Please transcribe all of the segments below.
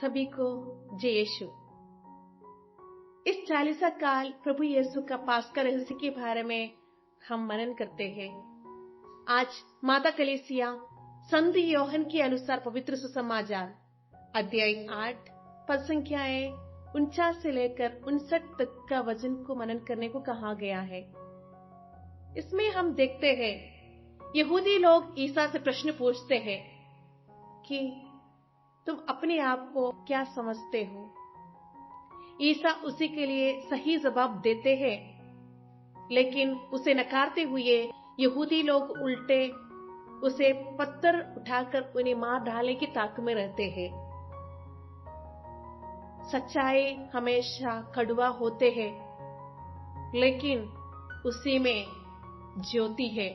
सभी को जय यीशु। इस चालीसा काल प्रभु यीशु का पास्का रहस्य के बारे में हम मनन करते हैं। आज माता कलीसिया संत योहन के अनुसार पवित्र सुसमाचार अध्याय 8 पद संख्याएं 49 से लेकर 59 तक का वचन को मनन करने को कहा गया है। इसमें हम देखते हैं यहूदी लोग ईसा से प्रश्न पूछते हैं कि तुम अपने आप को क्या समझते हो। ईसा उसी के लिए सही जवाब देते हैं, लेकिन उसे नकारते हुए यहूदी लोग उल्टे उसे पत्थर उठाकर उन्हें मार डालने की ताक में रहते हैं। सच्चाई हमेशा कड़वा होते हैं, लेकिन उसी में ज्योति है।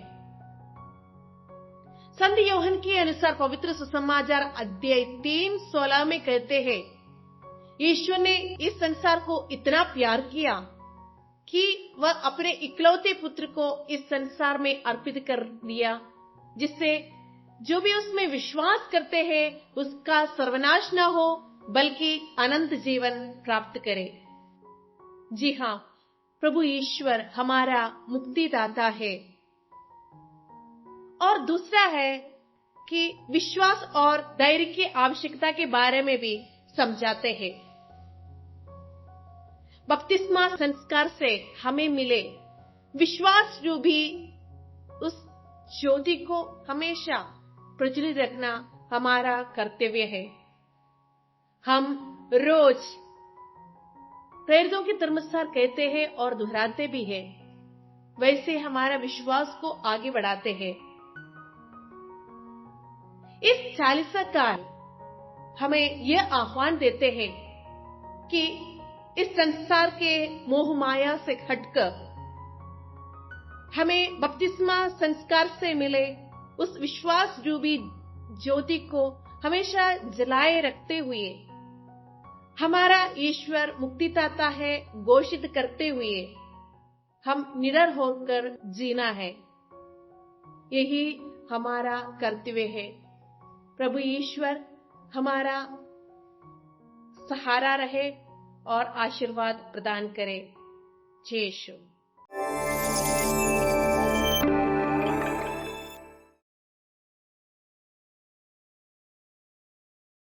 संत योहन के अनुसार पवित्र सुसमाचार अध्याय 3:16 में कहते हैं, ईश्वर ने इस संसार को इतना प्यार किया कि वह अपने इकलौते पुत्र को इस संसार में अर्पित कर दिया, जिससे जो भी उसमें विश्वास करते हैं उसका सर्वनाश न हो बल्कि अनंत जीवन प्राप्त करे। जी हाँ, प्रभु ईश्वर हमारा मुक्तिदाता है। और दूसरा है कि विश्वास और धैर्य की आवश्यकता के बारे में भी समझाते हैं। बपतिस्मा संस्कार से हमें मिले विश्वास रूपी उस ज्योति को हमेशा प्रज्वलित रखना हमारा कर्तव्य है। हम रोज प्रेरितों के धर्मसार कहते हैं और दोहराते भी हैं, वैसे हमारा विश्वास को आगे बढ़ाते हैं। इस चालीसा काल हमें यह आह्वान देते हैं कि इस संसार के मोह माया से हटकर हमें बपतिस्मा संस्कार से मिले उस विश्वास रूपी ज्योति को हमेशा जलाए रखते हुए हमारा ईश्वर मुक्तिदाता है घोषित करते हुए हम निडर होकर जीना है। यही हमारा कर्तव्य है। प्रभु ईश्वर हमारा सहारा रहे और आशीर्वाद प्रदान करे। जय यीशु।